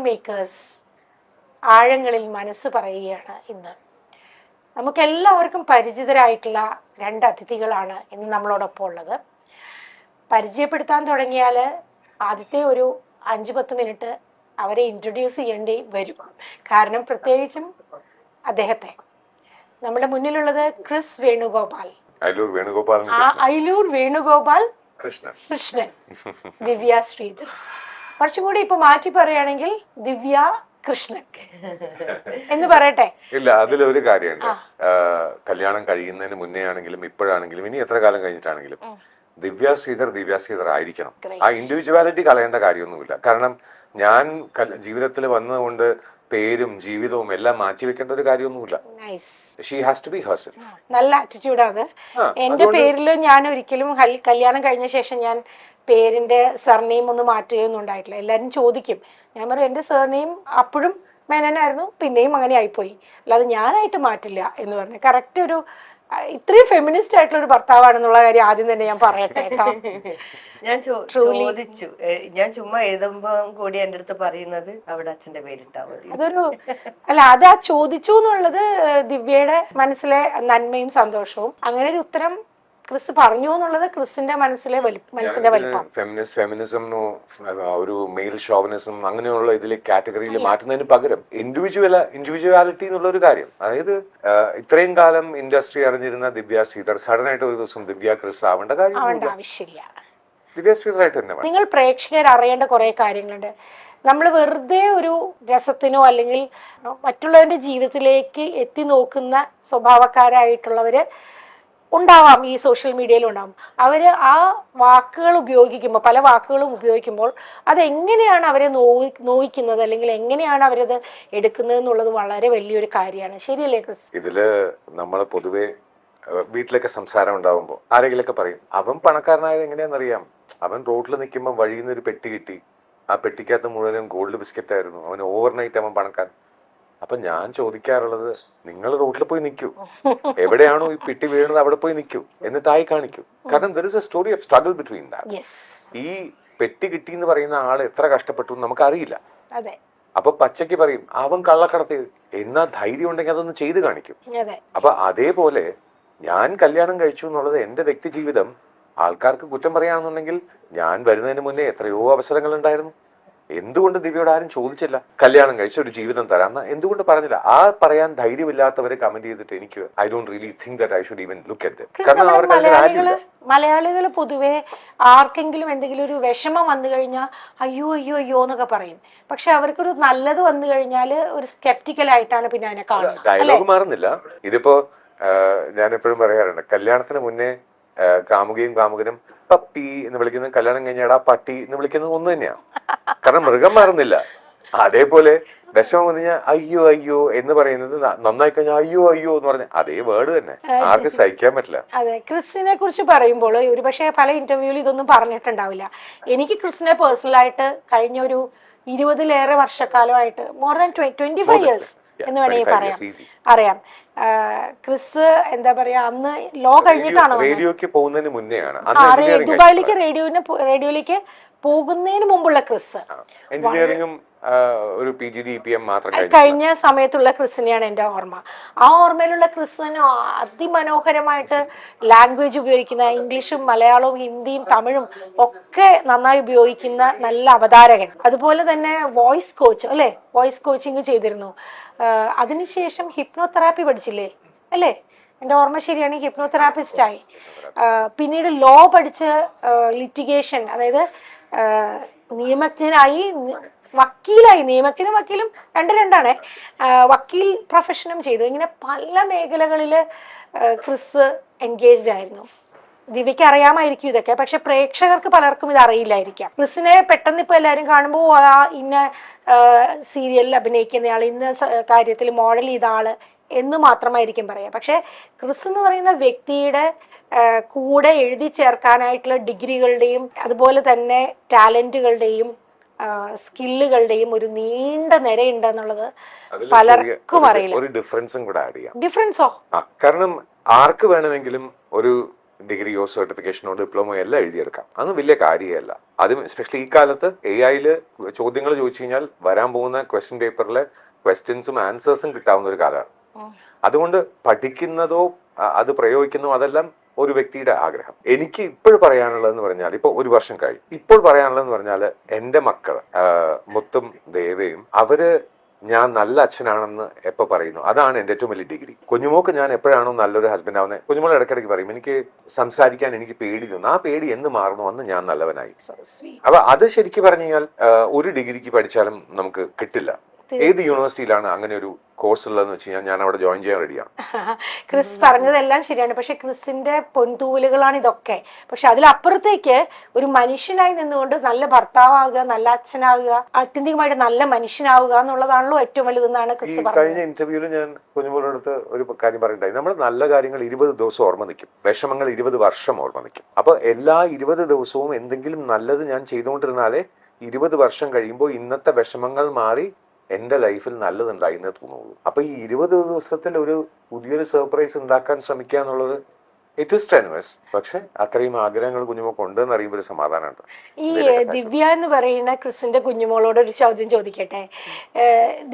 Makers ആഴങ്ങളിൽ മനസ്സ് പറയുകയാണ് ഇന്ന്. നമുക്കെല്ലാവർക്കും പരിചിതരായിട്ടുള്ള 2 അതിഥികളാണ് ഇന്ന് നമ്മളോടൊപ്പം ഉള്ളത്. പരിചയപ്പെടുത്താൻ തുടങ്ങിയാൽ ആദ്യത്തെ ഒരു 5-10 മിനിറ്റ് അവരെ ഇൻട്രൊഡ്യൂസ് ചെയ്യേണ്ടി വരും. കാരണം പ്രത്യേകിച്ചും അദ്ദേഹത്തെ നമ്മുടെ മുന്നിലുള്ളത് ക്രിസ് വേണുഗോപാൽ, അയിലൂർ വേണുഗോപാൽ കൃഷ്ണൻ, ദിവ്യ ശ്രീധർ. കുറച്ചും കൂടി ഇപ്പൊ മാറ്റി പറയുകയാണെങ്കിൽ ദിവ്യ കൃഷ്ണൻ എന്ന് പറയട്ടെ. ഇല്ല, അതിലൊരു കാര്യമുണ്ട്. കല്യാണം കഴിയുന്നതിന് മുന്നേ ആണെങ്കിലും ഇപ്പോഴാണെങ്കിലും ഇനി എത്ര കാലം കഴിഞ്ഞിട്ടാണെങ്കിലും ദിവ്യ ശ്രീധർ ആയിരിക്കണം. ആ ഇൻഡിവിജ്വാലിറ്റി കളയേണ്ട കാര്യമൊന്നുമില്ല. കാരണം ഞാൻ ജീവിതത്തിൽ വന്നതുകൊണ്ട് പേരും ജീവിതവും എല്ലാം മാറ്റി വെക്കേണ്ട ഒരു കാര്യമൊന്നുമില്ല. She has to be herself. നല്ല ആറ്റിറ്റ്യൂഡാണ്. എന്റെ പേരിൽ ഞാൻ ഒരിക്കലും കല്യാണം കഴിഞ്ഞ ശേഷം ഞാൻ പേരിന്റെ സർനെയിം ഒന്നും മാറ്റുകയൊന്നും ഉണ്ടായിട്ടില്ല. എല്ലാരും ചോദിക്കും, ഞാൻ പറയും എന്റെ സർനെയിം അപ്പോഴും മേനനായിരുന്നു, പിന്നെയും അങ്ങനെ ആയിപ്പോയി, അല്ലാതെ ഞാനായിട്ട് മാറ്റില്ല എന്ന് പറഞ്ഞു. കറക്റ്റ് ഒരു ഇത്രയും ഫെമിനിസ്റ്റ് ആയിട്ടുള്ള ഒരു ഭർത്താവാണെന്നുള്ള കാര്യം ആദ്യം തന്നെ ഞാൻ പറയട്ടെ കേട്ടോ. ഞാൻ ചോദിച്ചു, ഞാൻ ചുമ്മാ എഴുതുമ്പോ കൂടി എന്റെ അടുത്ത് പറയുന്നത് അവിടെ അച്ഛന്റെ പേരിട്ടാ മതി. അതൊരു അത് ആ ചോദിച്ചു എന്നുള്ളത് ദിവ്യയുടെ മനസ്സിലെ നന്മയും സന്തോഷവും. അങ്ങനെ ഒരു ഉത്തരം ക്രിസ് പറഞ്ഞു എന്നുള്ളത് ക്രിസിന്റെ മനസ്സിന്റെ വലിപ്പം. ഫെമിനിസം ഒരു മെയിൽ ഷോവനിസം അങ്ങനെയുള്ള ഇതിലെ കാറ്റഗറിയിൽ മാറ്റുന്നതിന് പകരം ഇൻഡിവിജ്വാലിറ്റി എന്നുള്ള ഒരു കാര്യം. അതായത് ഇത്രയും കാലം ഇൻഡസ്ട്രി അറിഞ്ഞിരുന്ന ദിവ്യ ശ്രീധർ സഡൻ ആയിട്ട് ഒരു ദിവസം ദിവ്യ ക്രിസ് ആവേണ്ട ആവശ്യമില്ല. ദിവ്യ ശ്രീധറായിട്ട് തന്നെ നിങ്ങൾ പ്രേക്ഷകർ അറിയേണ്ട കുറെ കാര്യങ്ങളുണ്ട്. നമ്മൾ വെറുതെ ഒരു രസത്തിനോ അല്ലെങ്കിൽ മറ്റുള്ളവരുടെ ജീവിതത്തിലേക്ക് എത്തി നോക്കുന്ന സ്വഭാവക്കാരായിട്ടുള്ളവര് ഉണ്ടാവാം, ഈ സോഷ്യൽ മീഡിയയിൽ ഉണ്ടാവും. അവര് ആ വാക്കുകൾ ഉപയോഗിക്കുമ്പോൾ, പല വാക്കുകളും ഉപയോഗിക്കുമ്പോൾ അതെങ്ങനെയാണ് അവരെ നോവിക്കുന്നത് അല്ലെങ്കിൽ എങ്ങനെയാണ് അവരത് എടുക്കുന്നത് എന്നുള്ളത് വളരെ വലിയൊരു കാര്യമാണ്. ശരിയല്ലേ ക്രിസ്? ഇതില് നമ്മള് പൊതുവെ വീട്ടിലൊക്കെ സംസാരം ഉണ്ടാവുമ്പോ ആരെങ്കിലൊക്കെ പറയും, അവൻ പണക്കാരനായത് എങ്ങനെയാണെന്നറിയാം, അവൻ റോഡിൽ നിൽക്കുമ്പോൾ വഴിയിൽ നിന്ന് ഒരു പെട്ടി കിട്ടി, ആ പെട്ടിക്കകത്ത് മുഴുവനും ഗോൾഡ് ബിസ്ക്കറ്റ് ആയിരുന്നു, അവൻ ഓവർനൈറ്റ് അവൻ പണക്കാരൻ. അപ്പൊ ഞാൻ ചോദിക്കാറുള്ളത്, നിങ്ങൾ റോഡിൽ പോയി നിൽക്കൂ, എവിടെയാണോ ഈ പെട്ടി വീഴുന്നത് അവിടെ പോയി നിൽക്കൂ, എന്നിട്ടായി കാണിക്കൂ. കാരണം there is a story of struggle between that. ഈ പെട്ടി കിട്ടി എന്ന് പറയുന്ന ആള് എത്ര കഷ്ടപ്പെട്ടു എന്ന് നമുക്കറിയില്ല. അപ്പൊ പച്ചയ്ക്ക് പറയും അവൻ കള്ളക്കടത്തി, എന്നാ ധൈര്യം ഉണ്ടെങ്കിൽ അതൊന്ന് ചെയ്ത് കാണിക്കും. അപ്പൊ അതേപോലെ ഞാൻ കല്യാണം കഴിച്ചു എന്നുള്ളത് എന്റെ വ്യക്തി ജീവിതം ആൾക്കാർക്ക് കുറ്റം പറയാണെന്നുണ്ടെങ്കിൽ ഞാൻ വരുന്നതിന് മുന്നേ എത്രയോ അവസരങ്ങൾ ഉണ്ടായിരുന്നു. എന്തുകൊണ്ട് ദിവ്യയോട് ആരും ചോദിച്ചില്ല കല്യാണം കഴിച്ച ഒരു ജീവിതം തരാമെന്ന്? എന്തുകൊണ്ട് പറഞ്ഞില്ല? ആ പറയാൻ ധൈര്യമില്ലാത്തവരെ കമന്റ് ചെയ്തിട്ട് എനിക്ക് I don't really think that I should even look at it. കാരണം അവർക്ക് മലയാളികൾ പൊതുവെ ആർക്കെങ്കിലും എന്തെങ്കിലും ഒരു വിഷമം വന്നു കഴിഞ്ഞാൽ അയ്യോ അയ്യോ അയ്യോ എന്നൊക്കെ പറയും. പക്ഷെ അവർക്കൊരു നല്ലത് വന്നു കഴിഞ്ഞാൽ ഒരു സ്കെപ്റ്റിക്കൽ ആയിട്ടാണ് പിന്നെ അതിനെ കാണുന്നത്. ഡയലോഗ് മാറുന്നില്ല. ഇതിപ്പോ ഞാൻ എപ്പോഴും പറയാറുണ്ട്, കല്യാണത്തിന് മുന്നേ കാമുകയും കാമുകനും പപ്പി എന്ന് വിളിക്കുന്നത് കല്യാണം കഴിഞ്ഞാൽ ആ പട്ടി എന്ന് വിളിക്കുന്നത് ഒന്ന് തന്നെയാണ്. കാരണം മൃഗം മാറുന്നില്ല. അതേപോലെ വിഷമം വന്നു കഴിഞ്ഞാൽ അയ്യോ അയ്യോ എന്ന് പറയുന്നത് നന്നായി കഴിഞ്ഞാൽ അയ്യോ അയ്യോ എന്ന് പറഞ്ഞ അതേ വേർഡ് തന്നെ, ആർക്കും സഹിക്കാൻ പറ്റില്ല. അതെ, ക്രിസിനെ കുറിച്ച് പറയുമ്പോൾ ഒരുപക്ഷെ പല ഇന്റർവ്യൂവിൽ ഇതൊന്നും പറഞ്ഞിട്ടുണ്ടാവില്ല. എനിക്ക് ക്രിസിനെ പേഴ്സണലായിട്ട് കഴിഞ്ഞ ഒരു 20-ലേറെ വർഷക്കാലമായിട്ട് മോർ ദാൻ 25 years എന്ന് വേണമെങ്കിൽ അറിയാം. ക്രിസ് എന്താ പറയാ, അന്ന് ലോ കഴിഞ്ഞിട്ടാണോ റേഡിയോക്ക് പോകുന്നതിന് മുന്നെയാണ് ദുബായിലേക്ക് റേഡിയോയിലേക്ക് പോകുന്നതിന് മുമ്പുള്ള ക്രിസ്. എഞ്ചിനീയറിംഗും ഒരു PGDPM മാത്രം കഴിഞ്ഞ സമയത്തുള്ള ക്രിസിനെയാണ് എന്റെ ഓർമ്മ. ആ ഓർമ്മയിലുള്ള ക്രിസിന് അതിമനോഹരമായിട്ട് ലാംഗ്വേജ് ഉപയോഗിക്കുന്ന, ഇംഗ്ലീഷും മലയാളവും ഹിന്ദിയും തമിഴും ഒക്കെ നന്നായി ഉപയോഗിക്കുന്ന നല്ല അവതാരകൻ. അതുപോലെ തന്നെ വോയിസ് കോച്ച് അല്ലെ, വോയിസ് കോച്ചിങ് ചെയ്തിരുന്നു. അതിനുശേഷം ഹിപ്നോതെറാപ്പി പഠിച്ചില്ലേ അല്ലേ? എന്റെ ഓർമ്മ ശരിയാണെങ്കിൽ ഹിപ്നോതെറാപ്പിസ്റ്റ് ആയി. പിന്നീട് ലോ പഠിച്ച് ലിറ്റിഗേഷൻ, അതായത് നിയമജ്ഞനായി, വക്കീലായി. നിയമജ്ഞനും വക്കീലും രണ്ടാണ്. വക്കീൽ പ്രൊഫഷനും ചെയ്തു. ഇങ്ങനെ പല മേഖലകളിൽ ക്രിസ് എൻഗേജ്ഡ് ആയിരുന്നു. ദിവ്യക്ക് അറിയാമായിരിക്കും ഇതൊക്കെ, പക്ഷെ പ്രേക്ഷകർക്ക് പലർക്കും ഇത് അറിയില്ലായിരിക്കാം. ക്രിസിനെ പെട്ടെന്ന് ഇപ്പൊ എല്ലാവരും കാണുമ്പോൾ ഇന്ന സീരിയലിൽ അഭിനയിക്കുന്നയാൾ, ഇന്ന കാര്യത്തിൽ മോഡൽ ചെയ്ത ആള് എന്ന് മാത്രമായിരിക്കും പറയാം. പക്ഷെ ക്രിസ് എന്ന് പറയുന്ന വ്യക്തിയുടെ കൂടെ എഴുതി ചേർക്കാനായിട്ടുള്ള ഡിഗ്രികളുടെയും അതുപോലെ തന്നെ ടാലന്റുകളുടെയും സ്കില്ലുകളുടെയും ഒരു നീണ്ട നിരയുണ്ടെന്നുള്ളത് പലർക്കും അറിയില്ല. ഒരു ഡിഫറൻസും കൂടെ ആഡ് ചെയ്യാം. ഡിഫറൻസോ? കാരണം ആർക്ക് വേണമെങ്കിലും ഒരു ഡിഗ്രിയോ സർട്ടിഫിക്കേഷനോ ഡിപ്ലോമയോ എല്ലാം എഴുതിയെടുക്കാം. അതൊന്നും വലിയ കാര്യമല്ല. അതും എസ്പെഷ്യലി ഈ കാലത്ത് AI ചോദ്യങ്ങൾ ചോദിച്ചു കഴിഞ്ഞാൽ വരാൻ പോകുന്ന ക്വസ്റ്റ്യൻ പേപ്പറിലെ ക്വസ്റ്റ്യൻസും ആൻസേഴ്സും കിട്ടാവുന്ന ഒരു കാലമാണ്. അതുകൊണ്ട് പഠിക്കുന്നതോ അത് പ്രയോഗിക്കുന്നതോ അതെല്ലാം ഒരു വ്യക്തിയുടെ ആഗ്രഹം. എനിക്ക് ഇപ്പോൾ പറയാനുള്ളതെന്ന് പറഞ്ഞാൽ, ഇപ്പൊ 1 വർഷം കഴിഞ്ഞു, ഇപ്പോൾ പറയാനുള്ളതെന്ന് പറഞ്ഞാൽ എന്റെ മക്കള് മുത്തും ദേവയും അവര് ഞാൻ നല്ല അച്ഛനാണെന്ന് എപ്പോൾ പറയുന്നു അതാണ് എൻ്റെ ഏറ്റവും വലിയ ഡിഗ്രി. കുഞ്ഞുമോക്ക് ഞാൻ എപ്പോഴാണോ നല്ലൊരു ഹസ്ബൻഡ് ആവുന്നത്, കുഞ്ഞുമോൾ ഇടയ്ക്കിടയ്ക്ക് പറയും എനിക്ക് സംസാരിക്കാൻ എനിക്ക് പേടി തോന്നുന്നു. ആ പേടി എന്ന് മാറുന്നു അന്ന് ഞാൻ നല്ലവനായി. അപ്പൊ അത് ശരിക്കും പറഞ്ഞു കഴിഞ്ഞാൽ ഒരു ഡിഗ്രിക്ക് പഠിച്ചാലും നമുക്ക് കിട്ടില്ല. ഏത് യൂണിവേഴ്സിറ്റിയിലാണ് അങ്ങനെ ഒരു കോഴ്സ് ഉള്ളതെന്ന് വെച്ച് കഴിഞ്ഞാൽ ഞാൻ അവിടെ ജോയിൻ ചെയ്യാൻ റെഡിയാണ്. ക്രിസ് പറഞ്ഞതെല്ലാം ശരിയാണ്. പക്ഷെ ക്രിസിന്റെ പൊൻതൂവലുകളാണ് ഇതൊക്കെ. പക്ഷെ അതിലപ്പുറത്തേക്ക് ഒരു മനുഷ്യനായി നിന്നുകൊണ്ട് നല്ല ഭർത്താവുക, നല്ല അച്ഛനാവുക, ആത്യന്തികമായിട്ട് നല്ല മനുഷ്യനാവുക എന്നുള്ളതാണല്ലോ ഏറ്റവും വലുതെന്നാണ് ക്രിസ് പറഞ്ഞത്. കഴിഞ്ഞ ഇന്റർവ്യൂവിൽ ഞാൻ കുഞ്ഞുമോളുടെ അടുത്ത് ഒരു കാര്യം പറഞ്ഞിട്ടുണ്ടായി. നമ്മൾ നല്ല കാര്യങ്ങൾ 20 ദിവസം ഓർമ്മ നിൽക്കും, വിഷമങ്ങൾ 20 വർഷം ഓർമ്മ നിൽക്കും. അപ്പൊ എല്ലാ 20 ദിവസവും എന്തെങ്കിലും നല്ലത് ഞാൻ ചെയ്തുകൊണ്ടിരുന്നാലേ 20 വർഷം കഴിയുമ്പോൾ ഇന്നത്തെ വിഷമങ്ങൾ മാറി എന്റെ ലൈഫിൽ നല്ലതുണ്ടായി എന്ന് തോന്നുള്ളൂ. അപ്പൊ ഈ 20 ദിവസത്തിൽ ഒരു പുതിയൊരു സർപ്രൈസ് ഉണ്ടാക്കാൻ ശ്രമിക്കുക എന്നുള്ളത് ഇറ്റ് ഇസ് ടെനുവസ്. പക്ഷെ അത്രയും ആഗ്രഹങ്ങൾ കുഞ്ഞുമോക്ക് ഉണ്ടെന്ന് അറിയുമ്പോൾ ഒരു സമാധാനമുണ്ട്. ഈ ദിവ്യ എന്ന് പറയുന്ന ക്രിസിന്റെ കുഞ്ഞുമോളോട് ഒരു ചോദ്യം ചോദിക്കട്ടെ.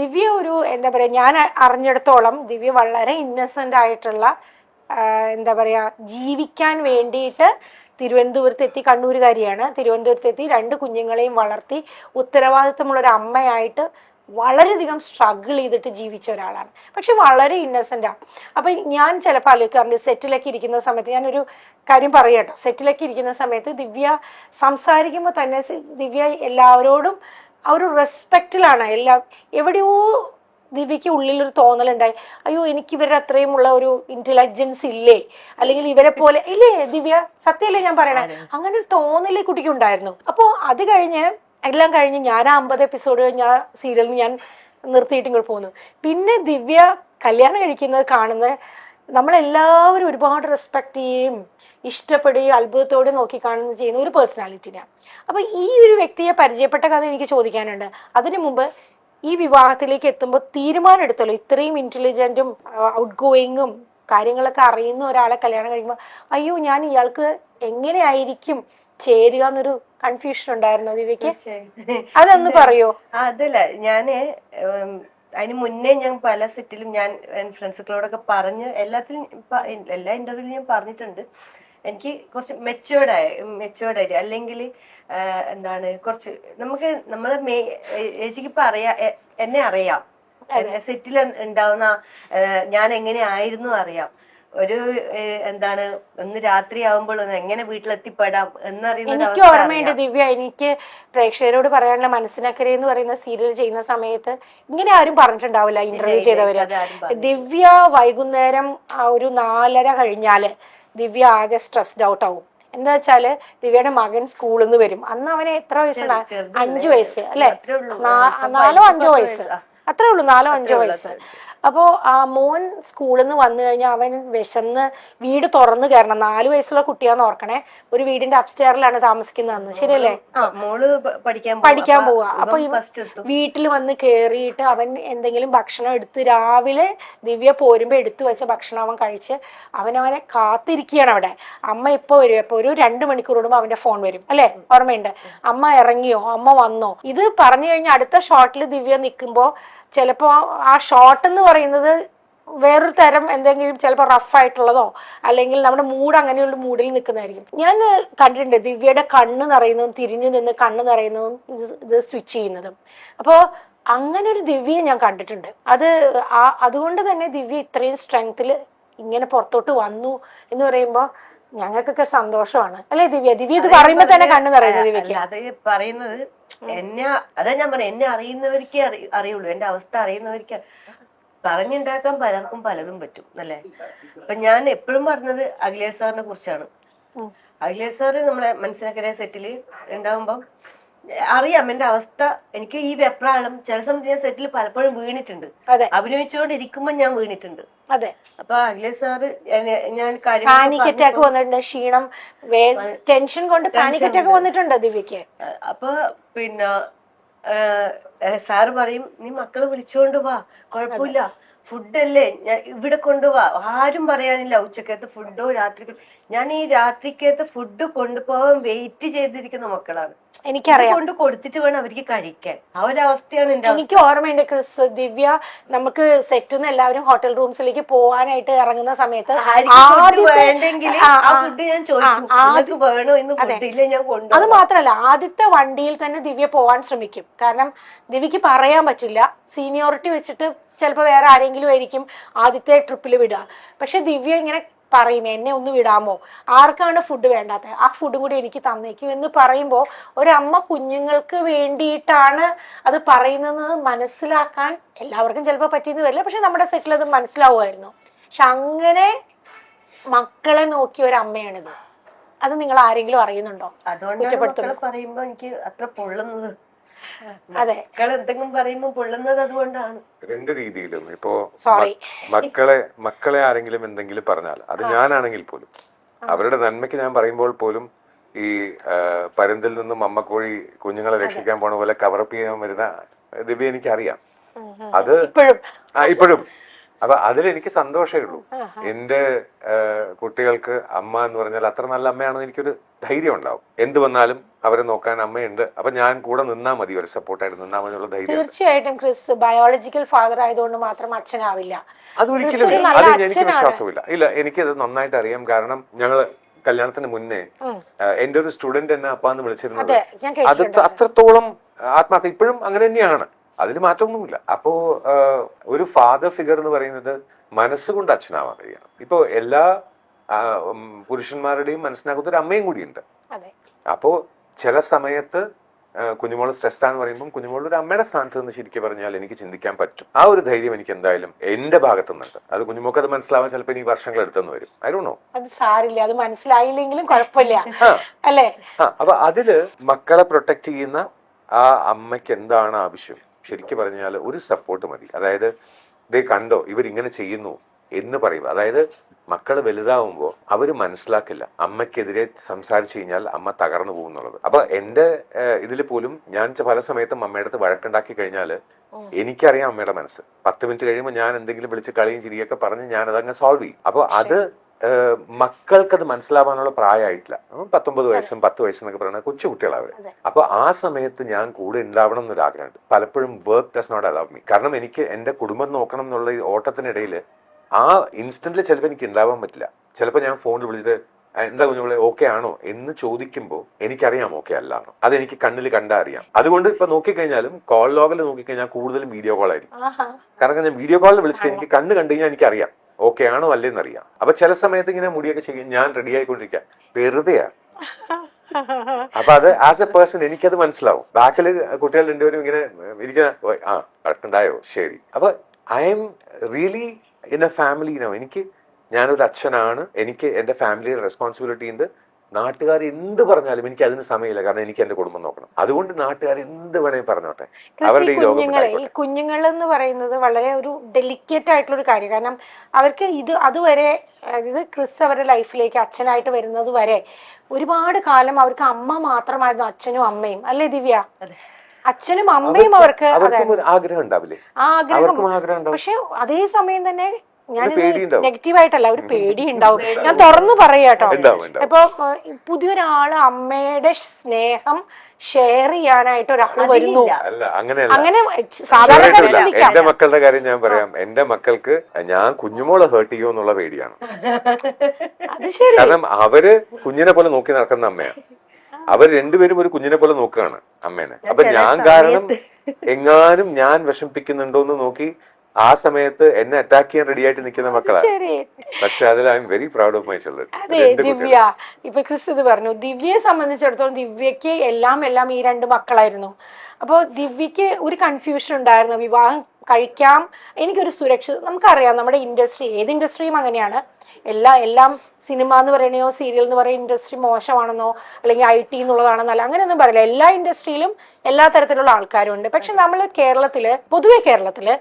ദിവ്യ ഒരു എന്താ പറയാ, ഞാൻ അറിഞ്ഞിടത്തോളം ദിവ്യ വളരെ ഇന്നസെന്റ് ആയിട്ടുള്ള എന്താ പറയാ, ജീവിക്കാൻ വേണ്ടിയിട്ട് തിരുവനന്തപുരത്തെത്തി, കണ്ണൂരുകാരിയാണ്, തിരുവനന്തപുരത്തെത്തി 2 കുഞ്ഞുങ്ങളെയും വളർത്തി ഉത്തരവാദിത്തമുള്ള ഒരു അമ്മയായിട്ട് വളരെയധികം സ്ട്രഗിൾ ചെയ്തിട്ട് ജീവിച്ച ഒരാളാണ്. പക്ഷെ വളരെ ഇന്നസെന്റാണ്. അപ്പൊ ഞാൻ ചിലപ്പോൾ ആലോചിക്കാറുണ്ട്, സെറ്റിലൊക്കെ ഇരിക്കുന്ന സമയത്ത് ഞാനൊരു കാര്യം പറയട്ടോ. സെറ്റിലൊക്കെ ഇരിക്കുന്ന സമയത്ത് ദിവ്യ സംസാരിക്കുമ്പോൾ തന്നെ ദിവ്യ എല്ലാവരോടും ആ ഒരു റെസ്പെക്റ്റിലാണ്. എവിടെയോ ദിവ്യക്ക് ഉള്ളിലൊരു തോന്നലുണ്ടായി, അയ്യോ എനിക്ക് ഇവരുടെ അത്രയും ഉള്ള ഒരു ഇന്റലിജൻസ് ഇല്ലേ, അല്ലെങ്കിൽ ഇവരെ പോലെ ഇല്ലേ ദിവ്യ, സത്യമല്ലേ ഞാൻ പറയണേ, അങ്ങനെ ഒരു തോന്നല് കുട്ടിക്കുണ്ടായിരുന്നു. അപ്പോൾ അത് എല്ലാം കഴിഞ്ഞ് ഞാൻ 50 എപ്പിസോഡ് ഞാൻ സീരിയലിന് ഞാൻ നിർത്തിയിട്ട് ഇങ്ങോട്ട് പോന്നു. പിന്നെ ദിവ്യ കല്യാണം കഴിക്കുന്നത് കാണുന്നത് നമ്മളെല്ലാവരും ഒരുപാട് റെസ്പെക്ട് ചെയ്യുകയും ഇഷ്ടപ്പെടുകയും അത്ഭുതത്തോടെ നോക്കി കാണുന്ന ചെയ്യുന്ന ഒരു പേഴ്സണാലിറ്റിയാണ്. അപ്പൊ ഈ ഒരു വ്യക്തിയെ പരിചയപ്പെട്ട കഥ എനിക്ക് ചോദിക്കാനുണ്ട്. അതിനു മുമ്പ് ഈ വിവാഹത്തിലേക്ക് എത്തുമ്പോൾ തീരുമാനം എടുത്തല്ലോ, ഇത്രയും ഇന്റലിജന്റും ഔട്ട് ഗോയിങ്ങും കാര്യങ്ങളൊക്കെ അറിയുന്ന ഒരാളെ കല്യാണം കഴിക്കുമ്പോൾ അയ്യോ ഞാൻ ഇയാൾക്ക് എങ്ങനെയായിരിക്കും ചേരുക എന്നൊരു കൺഫ്യൂഷൻ ഉണ്ടായിരുന്നു ദിവ്യക്ക്. അതൊന്ന് പറയോ? അതല്ല, ഞാന് അതിന് മുന്നേ ഞാൻ പല സെറ്റിലും ഞാൻ ഫ്രണ്ട്സുകളോടൊക്കെ പറഞ്ഞ് എല്ലാ ഇന്റർവ്യൂവിലും ഞാൻ പറഞ്ഞിട്ടുണ്ട്, എനിക്ക് കുറച്ച് മെച്ചുവേർഡായിട്ട് അല്ലെങ്കിൽ എന്താണ് കുറച്ച് നമ്മളെ ഏച്ചിക്ക് ഇപ്പൊ എന്നെ അറിയാം, സെറ്റിൽ ഉണ്ടാവുന്ന ഞാൻ എങ്ങനെ ആയിരുന്നു അറിയാം. ഒരു എന്താണ് ഒന്ന് രാത്രി ആവുമ്പോൾ എങ്ങനെ വീട്ടിലെത്തിപ്പെടാം എന്നറിയുന്ന എനിക്ക് ഓർമ്മയുണ്ട് ദിവ്യ. എനിക്ക് പ്രേക്ഷകരോട് പറയാനുള്ള മനസ്സിനക്കരെ എന്ന് പറയുന്ന സീരിയൽ ചെയ്യുന്ന സമയത്ത് ഇങ്ങനെ ആരും പറഞ്ഞിട്ടുണ്ടാവില്ല ഇന്റർവ്യൂ ചെയ്തവര്. ദിവ്യ വൈകുന്നേരം ഒരു 4:30 കഴിഞ്ഞാല് ദിവ്യ ആകെ സ്ട്രെസ്ഡ് ഔട്ട് ആവും. എന്താ വെച്ചാല് ദിവ്യയുടെ മകൻ സ്കൂളിൽ നിന്ന് വരും. അന്ന് അവന് എത്ര വയസ്സാണ്? 5 വയസ്സ് അല്ലെ, 4-5 വയസ്സ്, അത്രേ ഉള്ളൂ, 4-5 വയസ്സ്. അപ്പോ ആ മോൻ സ്കൂളിൽ നിന്ന് വന്നു കഴിഞ്ഞാൽ അവൻ വിശന്ന് വീട് തുറന്നു കയറണം. 4 വയസ്സുള്ള കുട്ടിയാന്ന് ഓർക്കണേ. ഒരു വീടിന്റെ അപ്സ്റ്റെയറിലാണ് താമസിക്കുന്നതെന്ന്, ശരിയല്ലേ? പഠിക്കാൻ പോവുക. അപ്പൊ വീട്ടിൽ വന്ന് കേറിയിട്ട് അവൻ എന്തെങ്കിലും ഭക്ഷണം എടുത്ത് രാവിലെ ദിവ്യ പോരുമ്പോ എടുത്തു വെച്ച ഭക്ഷണം അവൻ കഴിച്ച് അവനെ കാത്തിരിക്കുകയാണ് അവിടെ. അമ്മ ഇപ്പൊ വരും. ഇപ്പൊ ഒരു 2 മണിക്കൂർ കൂടുമ്പോ അവന്റെ ഫോൺ വരും, അല്ലെ? ഓർമ്മയുണ്ട്? അമ്മ ഇറങ്ങിയോ, അമ്മ വന്നോ? ഇത് പറഞ്ഞു കഴിഞ്ഞാൽ അടുത്ത ഷോട്ടിൽ ദിവ്യ നിൽക്കുമ്പോ ചിലപ്പോ ആ ഷോട്ട് എന്ന് പറയുന്നത് വേറൊരു തരം എന്തെങ്കിലും ചിലപ്പോൾ റഫായിട്ടുള്ളതോ അല്ലെങ്കിൽ നമ്മുടെ മൂഡ് അങ്ങനെയുള്ള മൂഡിൽ നിൽക്കുന്നതായിരിക്കും. ഞാൻ കണ്ടിട്ടുണ്ട് ദിവ്യയുടെ കണ്ണ് നിറയുന്നതും തിരിഞ്ഞു നിന്ന് കണ്ണ് നിറയുന്നതും ഇത് സ്വിച്ച് ചെയ്യുന്നതും. അപ്പോൾ അങ്ങനെ ഒരു ദിവ്യയെ ഞാൻ കണ്ടിട്ടുണ്ട്. അതുകൊണ്ട് തന്നെ ദിവ്യ ഇത്രയും സ്ട്രെങ്ത്തിൽ ഇങ്ങനെ പുറത്തോട്ട് വന്നു എന്ന് പറയുമ്പോൾ ഞങ്ങൾക്കൊക്കെ സന്തോഷമാണ്, അല്ലെ ദിവ്യ? ദിവ്യ ഇത് പറയുമ്പോ തന്നെ കണ്ണു നിറയുന്നത് ദിവ്യക്ക്. അത് പറയുന്നത് അതാ ഞാൻ പറയാം, എന്നെ അറിയുന്നവർക്കേ അറിയുള്ളൂ, എന്റെ അവസ്ഥ അറിയുന്നവർക്ക്. പറഞ്ഞുണ്ടാക്കാൻ പലർക്കും പലതും പറ്റും, അല്ലേ? അപ്പൊ ഞാൻ എപ്പോഴും പറഞ്ഞത് അഖിലേഷ് സാറിനെ കുറിച്ചാണ്. അഖിലേഷ് സാറ് നമ്മളെ മനസ്സിലാക്കിയ സെറ്റില് ഉണ്ടാവുമ്പോ അറിയാം എന്റെ അവസ്ഥ. എനിക്ക് ഈ വെപ്രാളം ചില സമയത്ത് ഞാൻ സെറ്റിൽ പലപ്പോഴും വീണിട്ടുണ്ട്, അഭിനയിച്ചുകൊണ്ടിരിക്കുമ്പോ ഞാൻ വീണിട്ടുണ്ട്. അതെ. അപ്പൊ അഖിലേഷ് സാറ് ഞാൻ പാനിക് അറ്റാക്ക് വന്നിട്ടുണ്ട്, ക്ഷീണം, ടെൻഷൻ കൊണ്ട് പാനിക് അറ്റാക്ക് വന്നിട്ടുണ്ട് ദിവ്യക്ക്. അപ്പൊ പിന്നെ സാറ് പറയും നീ മക്കളെ വിളിച്ചോണ്ട് വാ, കുഴപ്പമില്ല, ഫുഡല്ലേ ഇവിടെ കൊണ്ടുപോവാ, ആരും പറയാനില്ല ഉച്ചക്കത്തെ ഫുഡോ രാത്രിക്ക്. ഞാൻ ഈ രാത്രിക്കത്തെ ഫുഡ് കൊണ്ടുപോകാൻ വെയിറ്റ് ചെയ്തിരിക്കുന്ന മക്കളാണ്. എനിക്കറിയാം, കൊണ്ട് കൊടുത്തിട്ട് വേണം അവർക്ക് കഴിക്കാൻ. ആ ഒരു അവസ്ഥയാണ് എന്റെ. എനിക്ക് ഓർമ്മയുണ്ട് ക്രിസ്, ദിവ്യ നമുക്ക് സെറ്റിൽ നിന്ന് എല്ലാവരും ഹോട്ടൽ റൂംസിലേക്ക് പോവാനായിട്ട് ഇറങ്ങുന്ന സമയത്ത് വേണ്ടെങ്കിൽ ആ ഫുഡ് ഞാൻ ചോദിക്കും വേണോ എന്ന്. ഫുഡില്ല ഞാൻ കൊണ്ടു. അത് മാത്രല്ല, ആദ്യത്തെ വണ്ടിയിൽ തന്നെ ദിവ്യ പോവാൻ ശ്രമിക്കും. കാരണം ദിവ്യക്ക് പറയാൻ പറ്റില്ല, സീനിയോറിറ്റി വെച്ചിട്ട് ചിലപ്പോൾ വേറെ ആരെങ്കിലും ആയിരിക്കും ആദ്യത്തെ ട്രിപ്പിൽ വിടുക. പക്ഷെ ദിവ്യ ഇങ്ങനെ പറയും, എന്നെ ഒന്ന് വിടാമോ, ആർക്കാണ് ഫുഡ് വേണ്ടാത്തത്, ആ ഫുഡും കൂടി എനിക്ക് തന്നേക്കും എന്ന് പറയുമ്പോൾ ഒരമ്മ കുഞ്ഞുങ്ങൾക്ക് വേണ്ടിയിട്ടാണ് അത് പറയുന്നത് മനസ്സിലാക്കാൻ എല്ലാവർക്കും ചിലപ്പോൾ പറ്റിയെന്ന് വരില്ല. പക്ഷെ നമ്മുടെ സെറ്റിൽ അത് മനസ്സിലാവുമായിരുന്നു. പക്ഷെ അങ്ങനെ മക്കളെ നോക്കിയ ഒരു അമ്മയാണിത്. അത് നിങ്ങൾ ആരെങ്കിലും അറിയുന്നുണ്ടോ? അതുകൊണ്ടാണ് പറയുമ്പോ എനിക്ക് അത്ര പൊള്ളുന്നത്. അതെ, എന്തെങ്കിലും പറയുമ്പോ പൊള്ളുന്നത് അതുകൊണ്ടാണ്. രണ്ട് രീതിയിലും. ഇപ്പോ സോറി, മക്കളെ ആരെങ്കിലും എന്തെങ്കിലും പറഞ്ഞാൽ, അത് ഞാനാണെങ്കിൽ പോലും അവരുടെ നന്മയ്ക്ക് ഞാൻ പറയുമ്പോൾ പോലും ഈ പരുന്തിൽ നിന്നും അമ്മക്കോഴി കുഞ്ഞുങ്ങളെ രക്ഷിക്കാൻ പോണ പോലെ കവറപ്പ് ചെയ്യാൻ വരുന്ന ദിവ്യ എനിക്കറിയാം. അത് ഇപ്പോഴും അപ്പൊ അതിലെനിക്ക് സന്തോഷമേ ഉള്ളൂ. എന്റെ കുട്ടികൾക്ക് അമ്മ എന്ന് പറഞ്ഞാൽ അത്ര നല്ല അമ്മയാണെന്ന് എനിക്കൊരു ധൈര്യം ഉണ്ടാവും. എന്ത് വന്നാലും അവരെ നോക്കാൻ അമ്മയുണ്ട്. അപ്പൊ ഞാൻ കൂടെ നിന്നാ മതി, ഒരു സപ്പോർട്ടായിട്ട് നിന്നാ മതി എന്നുള്ള ധൈര്യം. തീർച്ചയായിട്ടും ക്രിസ് ബയോളജിക്കൽ ഫാദർ ആയതുകൊണ്ട് മാത്രം അച്ഛനാവില്ല. അതൊരിക്കലും അത് എനിക്ക് വിശ്വാസമില്ല. ഇല്ല, എനിക്കത് നന്നായിട്ട് അറിയാം. കാരണം ഞങ്ങള് കല്യാണത്തിന് മുന്നേ എന്റെ ഒരു സ്റ്റുഡന്റ് എന്നെ അപ്പാന്ന് വിളിച്ചിരുന്നത് അത് അത്രത്തോളം ആത്മാർത്ഥ. ഇപ്പോഴും അങ്ങനെ തന്നെയാണ്, അതിന് മാറ്റമൊന്നുമില്ല. അപ്പോ ഒരു ഫാദർ ഫിഗർ എന്ന് പറയുന്നത് മനസ്സുകൊണ്ട് അച്ഛനാവാൻ കഴിയണം. ഇപ്പോ എല്ലാ പുരുഷന്മാരുടെയും മനസ്സിനകത്ത് ഒരു അമ്മയും കൂടിയുണ്ട്. അപ്പോ ചില സമയത്ത് കുഞ്ഞുമോള് സ്ട്രെസ്ഡ് ആണെന്ന് പറയുമ്പോൾ കുഞ്ഞുമോളുടെ ഒരു അമ്മയുടെ സ്ഥാനത്ത് നിന്ന് ശരിക്കും പറഞ്ഞാൽ എനിക്ക് ചിന്തിക്കാൻ പറ്റും. ആ ഒരു ധൈര്യം എനിക്ക് എന്തായാലും എന്റെ ഭാഗത്തു നിന്നുണ്ട്. അത് കുഞ്ഞുമോക്ക് അത് മനസ്സിലാവാൻ ചിലപ്പോൾ ഇനി വർഷങ്ങൾ എടുത്തെന്ന് വരും. I don't know. അത് സാരില്ല, അത് മനസ്സിലായില്ലെങ്കിലും കുഴപ്പമില്ല അല്ലേ? അപ്പൊ അതില് മക്കളെ പ്രൊട്ടക്ട് ചെയ്യുന്ന ആ അമ്മയ്ക്ക് എന്താണ് ആവശ്യം? ശരിക്കും പറഞ്ഞാൽ ഒരു സപ്പോർട്ട് മതി. അതായത് ദേ കണ്ടോ ഇവരിങ്ങനെ ചെയ്യുന്നു എന്ന് പറയുക. അതായത് മക്കൾ വലുതാവുമ്പോൾ അവർ മനസ്സിലാക്കില്ല അമ്മയ്ക്കെതിരെ സംസാരിച്ചു കഴിഞ്ഞാൽ അമ്മ തകർന്നു പോകുന്നുള്ളത്. അപ്പൊ എന്റെ ഇതിൽ പോലും ഞാൻ പല സമയത്തും അമ്മയുടെ അടുത്ത് വഴക്കുണ്ടാക്കി കഴിഞ്ഞാൽ എനിക്കറിയാം അമ്മയുടെ മനസ്സ്. 10 മിനിറ്റ് കഴിയുമ്പോൾ ഞാൻ എന്തെങ്കിലും വിളിച്ച് കളിയും ചിരിയൊക്കെ പറഞ്ഞ് ഞാൻ അതങ്ങ് സോൾവ് ചെയ്യും. അപ്പൊ അത് മക്കൾക്കത് മനസ്സിലാവാനുള്ള പ്രായമായിട്ടില്ല. 19 വയസ്സും 10 വയസ്സും എന്നൊക്കെ പറയുന്നത് കൊച്ചു കുട്ടികളാണ് അവര്. അപ്പൊ ആ സമയത്ത് ഞാൻ കൂടെ ഉണ്ടാവണം എന്നൊരു ആഗ്രഹമുണ്ട്. പലപ്പോഴും work does not allow me. കാരണം എനിക്ക് എന്റെ കുടുംബം നോക്കണം എന്നുള്ള ഈ ഓട്ടത്തിനിടയിൽ ആ ഇൻസ്റ്റന്റിൽ ചിലപ്പോൾ എനിക്ക് ഉണ്ടാവാൻ പറ്റില്ല. ചിലപ്പോൾ ഞാൻ ഫോണിൽ വിളിച്ചിട്ട് എന്താ കുഞ്ഞുങ്ങളെ ഓക്കെ ആണോ എന്ന് ചോദിക്കുമ്പോൾ എനിക്കറിയാം ഓക്കെ അല്ലാന്നോ. അതെനിക്ക് കണ്ണിൽ കണ്ടാ അറിയാം. അതുകൊണ്ട് ഇപ്പൊ നോക്കിക്കഴിഞ്ഞാലും കോൾ ലോഗിൽ നോക്കിക്കഴിഞ്ഞാൽ കൂടുതലും വീഡിയോ കോൾ ആയിരിക്കും. കാരണം ഞാൻ വീഡിയോ കോളിൽ വിളിച്ചിട്ട് എനിക്ക് കണ്ണ് കണ്ടു കഴിഞ്ഞാൽ എനിക്കറിയാം ഓക്കെ ആണോ അല്ലേന്ന് അറിയാം. അപ്പൊ ചില സമയത്ത് ഇങ്ങനെ മുടിയൊക്കെ ചെയ്യും, ഞാൻ റെഡി ആയിക്കൊണ്ടിരിക്കാം, വെറുതെയാ. അപ്പൊ അത് ആസ് എ പേഴ്സൺ എനിക്കത് മനസ്സിലാവും. ബാക്കില് കുട്ടികൾ രണ്ടുപേരും ഇങ്ങനെ ഇരിക്കുന്ന കറക്റ്റുണ്ടായോ ശരി. അപ്പൊ I am really in A family. ഞാനൊരു അച്ഛനാണ്, എനിക്ക് എന്റെ ഫാമിലിയുടെ റെസ്പോൺസിബിലിറ്റി ഉണ്ട്. നാട്ടുകാർ എന്ത് പറഞ്ഞാലും എനിക്ക് അതിന് സമയമില്ല. കാരണം എനിക്ക് എന്റെ കുടുംബം നോക്കണം. അതുകൊണ്ട് നാട്ടുകാർ എന്ത് വേണേ പറഞ്ഞോട്ടെ. അവരുടെ ഈ കുഞ്ഞുങ്ങൾ എന്ന് പറയുന്നത് വളരെ ഒരു ഡെലിക്കേറ്റ് ആയിട്ടുള്ള ഒരു കാര്യം. കാരണം അവർക്ക് അതുവരെ, അതായത് ക്രിസ് അവരുടെ ലൈഫിലേക്ക് അച്ഛനായിട്ട് വരുന്നത് വരെ ഒരുപാട് കാലം അവർക്ക് അമ്മ മാത്രമായിരുന്നു, അച്ഛനും അമ്മയും. അല്ലേ ദിവ്യ? അച്ഛനും അമ്മയും അവർക്ക് ആഗ്രഹം ഉണ്ടാവില്ലേ? ആഗ്രഹം. പക്ഷെ അതേ സമയം തന്നെ ഞാനിത് നെഗറ്റീവായിട്ടല്ല, ഒരു പേടി ഉണ്ടാവും. ഞാൻ തുറന്നു പറയാട്ടോ. ഇപ്പൊ പുതിയൊരാള് അമ്മയുടെ സ്നേഹം ഷെയർ ചെയ്യാനായിട്ട് ഒരാൾ വരുന്നു, അങ്ങനെ സാധാരണ എന്റെ മക്കളുടെ കാര്യം ഞാൻ പറയാം. എന്റെ മക്കൾക്ക് ഞാൻ കുഞ്ഞുമോളെ ഹേർട്ട് ചെയ്യുമോ എന്നുള്ള പേടിയാണ്. കാരണം അവര് കുഞ്ഞിനെ പോലെ നോക്കി നടക്കുന്ന അമ്മയാണ്. അവർ രണ്ടുപേരും ഒരു കുഞ്ഞിനെ പോലെ നോക്കുകയാണ് അമ്മേനെ. അപ്പൊ ഞാൻ കാരണം എങ്ങാനും ഞാൻ വിഷമിപ്പിക്കുന്നുണ്ടോ എന്ന് നോക്കി ആ സമയത്ത് എന്നെ അറ്റാക്ക് ചെയ്യാൻ റെഡി ആയിട്ട് നിൽക്കുന്ന മക്കളാണ്. പക്ഷെ അതിൽ I am very proud of my children. അതെ ദിവ്യ, ഇപ്പൊ ക്രിസ് ഇത് പറഞ്ഞു, ദിവ്യയെ സംബന്ധിച്ചിടത്തോളം ദിവ്യക്ക് എല്ലാം ഈ 2 മക്കളായിരുന്നു. അപ്പോൾ ദിവ്യക്ക് ഒരു കൺഫ്യൂഷൻ ഉണ്ടായിരുന്നു. വിവാഹം കഴിക്കാം, എനിക്കൊരു നമുക്കറിയാം നമ്മുടെ ഇൻഡസ്ട്രി, ഏത് ഇൻഡസ്ട്രിയും അങ്ങനെയാണ്. എല്ലാം സിനിമ എന്ന് പറയണോ സീരിയൽ എന്ന് പറയുന്ന ഇൻഡസ്ട്രി മോശമാണെന്നോ അല്ലെങ്കിൽ IT എന്നുള്ളതാണെന്നല്ല, അങ്ങനെയൊന്നും പറയില്ല. എല്ലാ ഇൻഡസ്ട്രിയിലും എല്ലാ തരത്തിലുള്ള ആൾക്കാരും ഉണ്ട്. പക്ഷെ നമ്മൾ പൊതുവെ കേരളത്തില്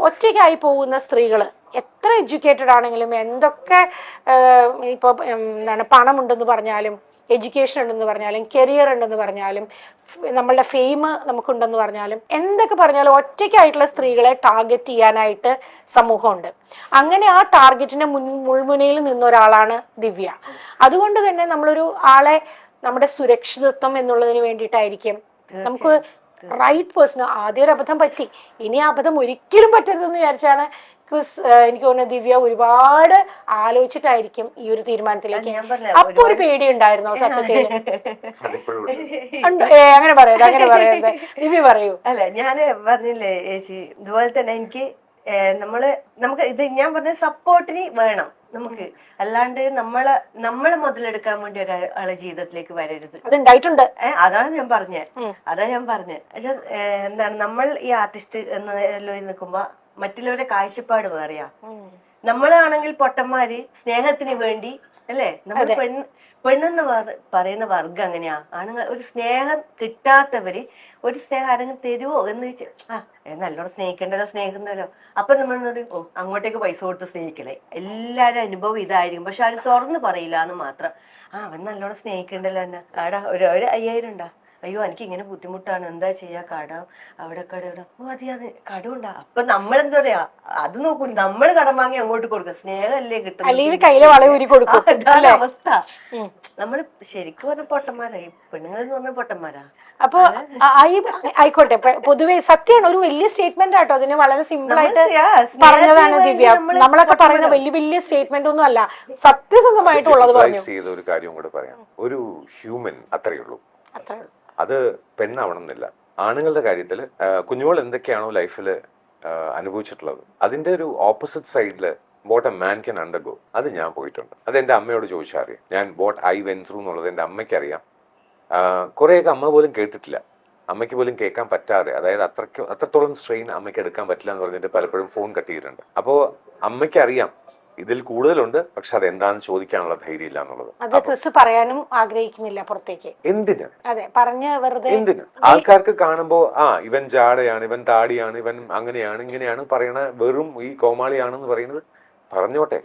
ഒറ്റയ്ക്കായി പോകുന്ന സ്ത്രീകള് എത്ര എഡ്യൂക്കേറ്റഡ് ആണെങ്കിലും എന്തൊക്കെ ഇപ്പൊ പണമുണ്ടെന്ന് പറഞ്ഞാലും എഡ്യൂക്കേഷൻ ഉണ്ടെന്ന് പറഞ്ഞാലും കരിയർ ഉണ്ടെന്ന് പറഞ്ഞാലും നമ്മളുടെ ഫെയിം നമുക്കുണ്ടെന്ന് പറഞ്ഞാലും എന്തൊക്കെ പറഞ്ഞാലും ഒറ്റയ്ക്കായിട്ടുള്ള സ്ത്രീകളെ ടാർഗറ്റ് ചെയ്യാനായിട്ട് സമൂഹമുണ്ട്. അങ്ങനെ ആ ടാർഗറ്റിന്റെ മുൾമുനയിൽ നിന്ന ഒരാളാണ് ദിവ്യ. അതുകൊണ്ട് തന്നെ നമ്മളൊരു ആളെ നമ്മുടെ സുരക്ഷിതത്വം എന്നുള്ളതിന് വേണ്ടിയിട്ടായിരിക്കും നമുക്ക് റൈറ്റ് പേഴ്സൺ. ആദ്യം ഒരു അബദ്ധം പറ്റി, ഇനി ആ അബദ്ധം ഒരിക്കലും പറ്റരുതെന്ന് വിചാരിച്ചാണ് ക്രിസ് എനിക്ക് തോന്നുന്നു ദിവ്യ ഒരുപാട് ആലോചിച്ചിട്ടായിരിക്കും ഈ ഒരു തീരുമാനത്തിലേക്ക്. അപ്പൊ ഒരു പേടി ഉണ്ടായിരുന്നോ സത്യത്തിൽ? അങ്ങനെ പറയരുത്, അങ്ങനെ പറയരുത്, ദിവ്യ പറയൂ. അല്ല, ഞാന് പറഞ്ഞില്ലേ ചേച്ചി, ഇതുപോലെ തന്നെ എനിക്ക് നമുക്ക് ഇത് ഞാൻ പറഞ്ഞ സപ്പോർട്ടിന് വേണം നമുക്ക്, അല്ലാണ്ട് നമ്മളെ മുതലെടുക്കാൻ വേണ്ടി ഒരാളെ ജീവിതത്തിലേക്ക് വരരുത്. അതുണ്ടായിട്ടുണ്ട്. അതാണ് ഞാൻ പറഞ്ഞത്. പക്ഷെ എന്താണ്, നമ്മൾ ഈ ആർട്ടിസ്റ്റ് എന്ന നിൽക്കുമ്പോ മറ്റുള്ളവരുടെ കാഴ്ചപ്പാട് വേറെയാ. നമ്മളാണെങ്കിൽ പൊട്ടന്മാര് സ്നേഹത്തിന് വേണ്ടി അല്ലേ, നമ്മൾ പെണ്ണെന്ന് പറയുന്ന വർഗം അങ്ങനെയാ. ആണുങ്ങൾ ഒരു സ്നേഹം കിട്ടാത്തവര് ഒരു സ്നേഹം ആരെങ്കിലും തരുവോ എന്ന് വെച്ചാൽ നല്ലോണം സ്നേഹിക്കണ്ടല്ലോ. അപ്പൊ നമ്മൾ പറയും, അങ്ങോട്ടേക്ക് പൈസ കൊടുത്ത് സ്നേഹിക്കലേ. എല്ലാരും അനുഭവം ഇതായിരിക്കും, പക്ഷെ ആരും തുറന്ന് പറയില്ല എന്ന് മാത്രം. അവൻ നല്ലോണം സ്നേഹിക്കണ്ടല്ലോ എന്നെ, ആടാ ഒരു 5000 ഉണ്ടാ, അയ്യോ എനിക്ക് ഇങ്ങനെ ബുദ്ധിമുട്ടാണ്, എന്താ ചെയ്യാ, അവിടെ അതിയാന്ന് കടമുണ്ടാ. അപ്പൊ നമ്മളെന്താ പറയാ, അത് നോക്കൂ, നമ്മള് കടം വാങ്ങി അങ്ങോട്ട് കൊടുക്കുക, സ്നേഹമല്ലേ കിട്ടുന്നത്, കയ്യിലെ വളയൂരി കൊടുക്കും. അതാണ് അവസ്ഥ. നമ്മള് ശരിക്കും പറഞ്ഞ പൊട്ടന്മാരായി, പെണ്ണുങ്ങളെന്ന് പറഞ്ഞ പൊട്ടന്മാരാ. അപ്പൊ ആയിക്കോട്ടെ, പൊതുവെ സത്യമാണ്, ഒരു വലിയ സ്റ്റേറ്റ്മെന്റ് ആട്ടോ, അതിന് വളരെ സിമ്പിൾ ആയിട്ട് പറഞ്ഞതാണ് ദിവ്യ. നമ്മളൊക്കെ പറയുന്ന വലിയ സ്റ്റേറ്റ്മെന്റ് ഒന്നും അല്ല, സത്യസന്ധമായിട്ടുള്ളത് പറഞ്ഞു. ഒരു കാര്യം കൂടെ പറയാം, ഒരു ഹ്യൂമൻ അത്രയേ ഉള്ളൂ. അത് പെണ്ണാവണം എന്നില്ല. ആണുങ്ങളുടെ കാര്യത്തിൽ കുഞ്ഞുങ്ങൾ എന്തൊക്കെയാണോ ലൈഫിൽ അനുഭവിച്ചിട്ടുള്ളത്, അതിന്റെ ഒരു ഓപ്പോസിറ്റ് സൈഡില് what a man can undergo, അത് ഞാൻ പോയിട്ടുണ്ട്. അത് എന്റെ അമ്മയോട് ചോദിച്ചാൽ അറിയാം. ഞാൻ വാട്ട് ഐ വെന്റ് ത്രൂ എന്നുള്ളത് എന്റെ അമ്മയ്ക്ക് അറിയാം. കുറെയൊക്കെ അമ്മ പോലും കേട്ടിട്ടില്ല, അമ്മയ്ക്ക് പോലും കേൾക്കാൻ പറ്റാതെ, അതായത് അത്രത്തോളം സ്ട്രെയിൻ അമ്മയ്ക്ക് എടുക്കാൻ പറ്റില്ല എന്ന് പറഞ്ഞിട്ട് പലപ്പോഴും ഫോൺ കട്ട് ചെയ്തിട്ടുണ്ട്. അപ്പോൾ അമ്മയ്ക്ക് അറിയാം ഇതിൽ കൂടുതലുണ്ട്, പക്ഷെ അതെന്താണെന്ന് ചോദിക്കാനുള്ള ധൈര്യം ഇല്ല എന്നുള്ളത്. അത് ക്രിസ് പറയാനും ആഗ്രഹിക്കുന്നില്ല പുറത്തേക്ക്. എന്തിന്? അതെ, പറഞ്ഞ വെറുതെ എന്തിന്? ആൾക്കാർക്ക് കാണുമ്പോ ഇവൻ ജാടയാണ്, ഇവൻ താടിയാണ്, ഇവൻ അങ്ങനെയാണ് ഇങ്ങനെയാണ് പറയണ, വെറും ഈ കോമാളിയാണെന്ന് പറയുന്നത് പറഞ്ഞോട്ടെ.